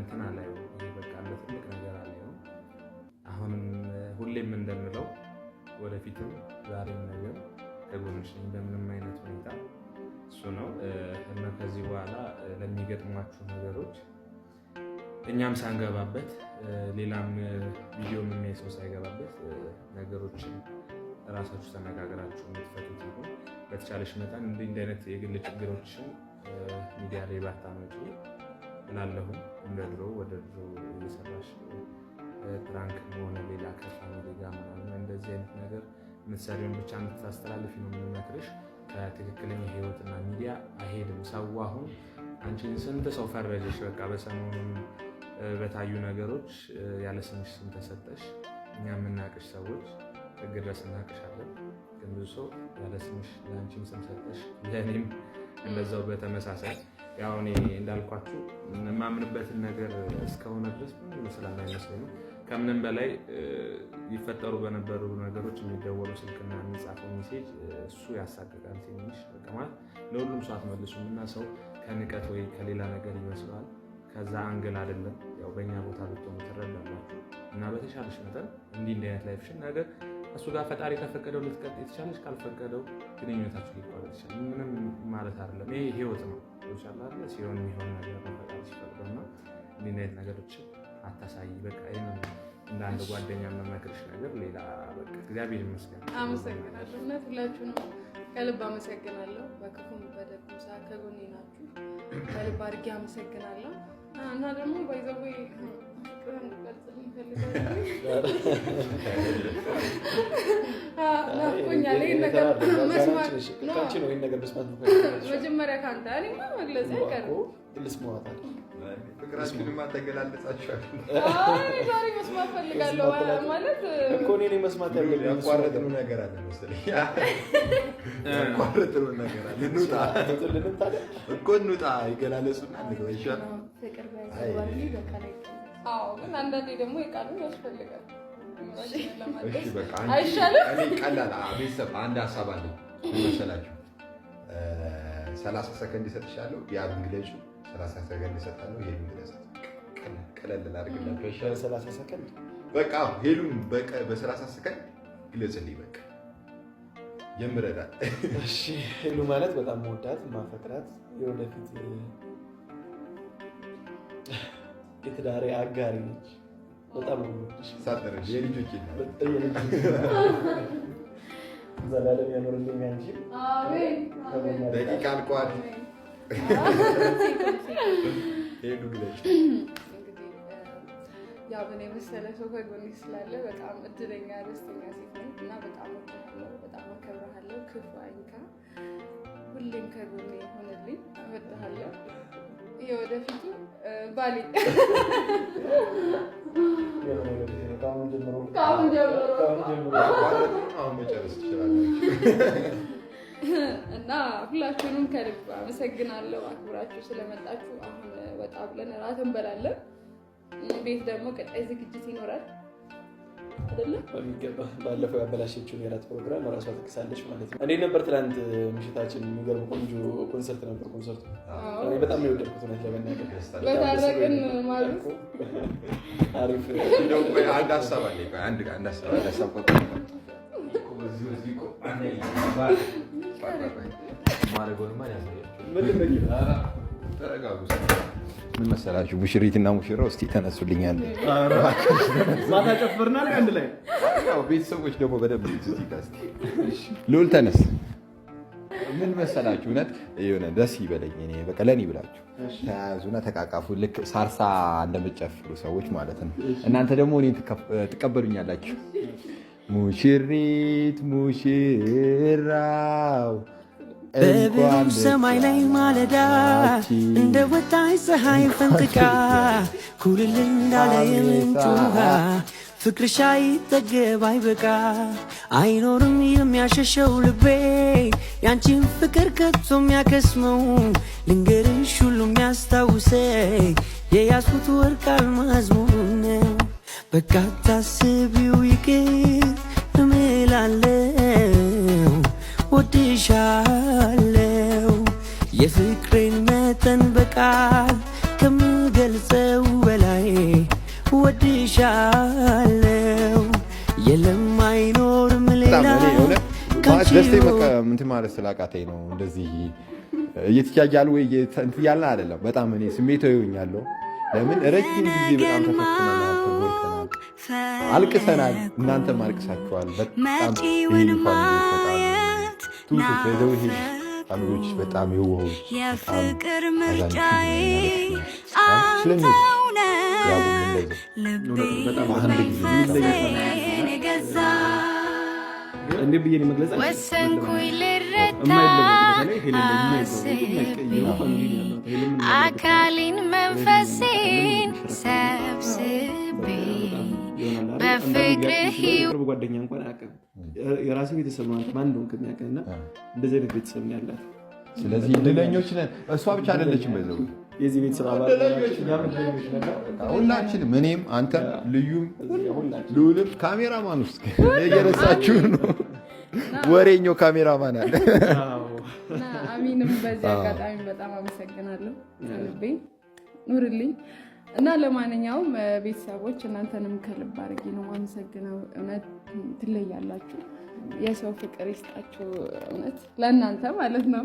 እንትን አላየው። ይሄ በቃ እንደ ትልቅ ነገር አላየው። አሁንም ሁሌም እንደምለው ወደፊትም ዛሬም ነገር ከጎንሽ ነኝ በምንም አይነት ሁኔታ። እሱ ነው እና ከዚህ በኋላ ለሚገጥሟችሁ ነገሮች እኛም ሳንገባበት ሌላም ቪዲዮ የሚያይ ሰው ሳይገባበት ነገሮችን ራሳችሁ ተነጋግራችሁ የምትፈቱት ነው። በተቻለሽ መጠን እንዲህ አይነት የግል ችግሮችን ሚዲያ ላይ ባታመጪ እላለሁ። እንደ ድሮ ወደ ድሮ እየሰራሽ ፕራንክ ሆነ ሌላ ከፋሚሊ ጋር ምናምን እንደዚህ አይነት ነገር የምትሰሪውን ብቻ እንድታስተላልፊ ነው የምመክርሽ። ከትክክለኛ ህይወትና ሚዲያ አይሄድም ሰው። አሁን አንቺን ስንት ሰው ፈረጀሽ። በቃ በሰሞኑን በታዩ ነገሮች ያለ ስምሽ ስም ተሰጠሽ። እኛ የምናቅሽ ሰዎች ጥግ ድረስ እናቅሻለን። ግን ብዙ ሰው ያለ ስምሽ ለአንቺም ስም ሰጠሽ፣ ለእኔም እንደዛው በተመሳሳይ። ያው እኔ እንዳልኳችሁ የማምንበትን ነገር እስከሆነ ድረስ ምንም ስለማይመስለኝ ነው። ከምንም በላይ ይፈጠሩ በነበሩ ነገሮች የሚደወለው ስልክና የሚጻፈው ሜሴጅ እሱ ያሳቅቃል ትንሽ። በቃ ማለት ለሁሉም ሰው አትመልሱም እና ሰው ከንቀት ወይ ከሌላ ነገር ይመስለዋል። ከዛ አንግል አይደለም። ያው በእኛ ቦታ ብትሆኑ ትረዳላችሁ። እና በተሻለሽ መጠን እንዲህ አይነት ላይፍሽን ነገር እሱ ጋር ፈጣሪ ከፈቀደው ልትቀጥ የተቻለሽ፣ ካልፈቀደው ግንኙነታችሁ ሊቋረጥ ይችላል። ምንም ማለት አይደለም። ይሄ ህይወት ነው። ይሻላል ሲሆን የሚሆን ነገር ነው ፈጣሪ ሲፈቅደው። እና እንዲህ አይነት ነገሮች አታሳይ። በቃ ይሄን እንደ አንድ ጓደኛ መመክርሽ ነገር ሌላ በቃ እግዚአብሔር ይመስገን። አመሰግናለሁ። እውነት ሁላችሁንም ከልብ አመሰግናለሁ። በክፉም በደጉም ሰዓት ከጎኔ ናችሁ። ከልብ አድርጌ አመሰግናለሁ። እና ደግሞ ባይዘዌ ፍቅርን እንድገልጽልኝ እፈልጋለሁ። ናፍቆኛል። ይሄን ነገር መስማት መጀመሪያ ከአንተ እኔማ መግለጽ አይቀርም። ፍቅራችንማ ተገላለጻችኋል። ዛሬ መስማት ፈልጋለሁ ማለት እኮ እኔ መስማት ያለብኝ ያቋረጥነው ነገር አለ መሰለኝ። ያቋረጥነው ነገር አለ። እንውጣ እኮ እንውጣ፣ ይገላለጹና እንግባ ይሻላል። ፍቅር ባይዘዋል በቃ። አዎ ግን አንዳንዴ ደግሞ ይቃሉ ያስፈልጋል። እሺ በቃ አይሻልም? እኔ ቀላል ቤተሰብ አንድ ሀሳብ አለ መሰላችሁ። 30 ሰከንድ ይሰጥሻለሁ። ያብ እንግለጹ 30 ሰከንድ ይሰጣለሁ። ሄሉን ግለጻት። ቀለል ላድርግላችሁ አይሻልም? 30 ሰከንድ በቃ ሄሉን በ30 ሰከንድ ግለጽልኝ። በቃ ጀምረናል። እሺ ሄሉ ማለት በጣም መወዳት ማፈቅራት የወደፊት የትዳሬ አጋሪ ነች። በጣም ወድሽ ሳጥረሽ የልጆች ዘላለም ያኖርልኝ አንቺ። አሜን አሜን። ደቂቃ አልቋል። ሄሉ ግለጭ። እንግዲህ ያው በኔ መሰለ ሰው ከጎኔ ስላለ በጣም እድለኛ ደስተኛ ሴት ነኝ እና በጣም ወድሃለሁ፣ በጣም አከብርሃለሁ። ክፉ አይንካ፣ ሁሌም ከጎኔ ሆነልኝ። እወድሃለሁ። የወደፊቱ ባሌ ከአሁን ጀምሮ አሁን መጨረስ ትችላለች። እና ሁላችሁንም ከልብ አመሰግናለሁ አክብራችሁ ስለመጣችሁ። አሁን ወጣ ብለን እራት እንበላለን። ቤት ደግሞ ቀጣይ ዝግጅት ይኖራል አይደለ? በሚገባ ባለፈው ያበላሸችውን የራት ፕሮግራም ራሷ ትክሳለች ማለት ነው። እንዴት ነበር ትናንት ምሽታችን? የሚገርም ቆንጆ ኮንሰርት ነበር። ኮንሰርቱ እኔ በጣም ነው የወደድኩት እውነት ለመናገር። በታረቅን ማለት አሪፍ እንደው አንድ ሀሳብ አለ። አንድ ሀሳብ ምን መሰላችሁ? ሙሽሪትና ሙሽራው እስቲ ተነሱልኛል። ማታ ጨፍርናል አንድ ላይ። ያው ቤተሰቦች ደግሞ በደንብ ልዑል ተነስ። ምን መሰላችሁ? እውነት የሆነ ደስ ይበለኝ እኔ በቃ ለኔ ብላችሁ ተያዙና ተቃቃፉ። ልክ ሳርሳ እንደምትጨፍሩ ሰዎች ማለት ነው። እናንተ ደግሞ እኔ ትቀበሉኛላችሁ። ሙሽሪት ሙሽራው በብሩህ ሰማይ ላይ ማለዳ እንደ ወጣች ፀሐይ ፈንጥቃ ኩልል እንዳለ የምንጭ ውሃ ፍቅርሽ አይጠገብ አይበቃ አይኖርም የሚያሸሸው ልቤ ያንቺን ፍቅር ከቶ የሚያከስመው ልንገርሽ ሁሉ የሚያስታውሰኝ የያዝኩት ወርቅ አልማዝ መሆኑን ነው። በቃ ታስቢው ይቅር እምላለው ወድሻለው የፍቅሬን መጠን በቃል ከምገ ከምገልጸው በላይ ወድሻለው የለም አይኖርም ሌላ ደስቴ እንትን ማለት ስላቃተኝ ነው እንደዚህ እየተጃጃሉ ወይ እያልን አይደለም። በጣም እኔ ስሜታዊ ሆኛለሁ። ለምን ረጅም ጊዜ በጣም ተፈትነናል፣ ተጎድተናል፣ አልቅሰናል። እናንተም አልቅሳችኋል። በጣም ፋሚሊዎች በጣም የዋሆች የፍቅር ምርጫዬ እንዴ ብዬ ነው መግለጽ ወሰንኩኝ ልረታ አካሌን መንፈሴን ሰብስቤ በፍቅርህ ጓደኛ እንኳን አያውቅም። የራሴ ቤተሰብ ነው። አንተ ማን እንደሆንክ የሚያውቅና እንደዚህ አይነት ቤተሰብ ነው ያላት። ስለዚህ እድለኞች ነን። እሷ ብቻ አይደለችም። በዛው የዚህ ቤተሰብ አባል ሁላችንም፣ እኔም፣ አንተም፣ ልዩም፣ ልዑልም ካሜራማን ውስጥ እየረሳችሁ ነው። ወሬኛው ካሜራማን አለ። አሚንም በዚህ አጋጣሚ በጣም አመሰግናለሁ። ልቤ ኑርልኝ እና ለማንኛውም ቤተሰቦች እናንተንም ከልብ አድርጌ ነው አመሰግነው። እውነት ትለያላችሁ። የሰው ፍቅር ይስጣችሁ። እውነት ለእናንተ ማለት ነው።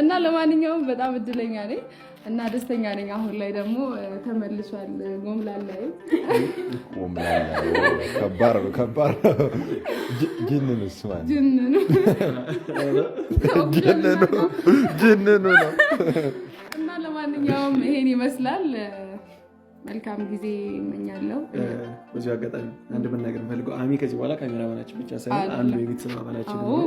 እና ለማንኛውም በጣም እድለኛ ነኝ እና ደስተኛ ነኝ። አሁን ላይ ደግሞ ተመልሷል ጎምላላዩ ከባድ ጅንኑስ ማለት ጅንኑ ነው። እና ለማንኛውም ይሄን ይመስላል። መልካም ጊዜ እመኛለሁ። በዚህ አጋጣሚ አንድ መናገር ፈልገው አሚ ከዚህ በኋላ ካሜራማናችን ብቻ ሳይሆን አንዱ የቤተሰብ አባላችን ነው።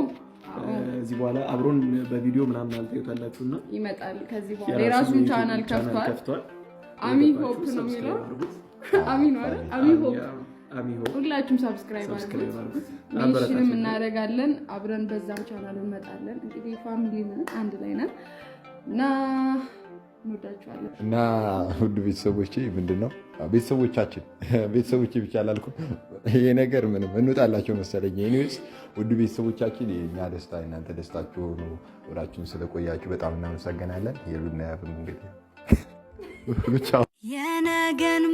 እዚህ በኋላ አብሮን በቪዲዮ ምናምን አልታዩታላችሁና ይመጣል። ከዚህ በኋላ የራሱን ቻናል ከፍቷል። አሚ ሆፕ ነው የሚለው። አሚ ነው አይደል? አሚ ሆፕ። ሁላችሁም ሰብስክራይብ አድርጉት። ሜንሽንም እናደርጋለን። አብረን በዛም ቻናል እንመጣለን። እንግዲህ ፋሚሊ ነን፣ አንድ ላይ ነን እና እንወዳችኋለን። እና ውድ ቤተሰቦቼ ምንድነው ቤተሰቦቻችን ቤተሰቦቼ ብቻ አላልኩም። ይሄ ነገር ምንም እንውጣላቸው መሰለኝ። ኤኒዌይስ ውድ ቤተሰቦቻችን የኛ ደስታ እናንተ ደስታችሁ ሆኖ ወዳችሁን ስለቆያችሁ በጣም እናመሰግናለን። የሉና ያብን እንግዲህ ብቻ የነገን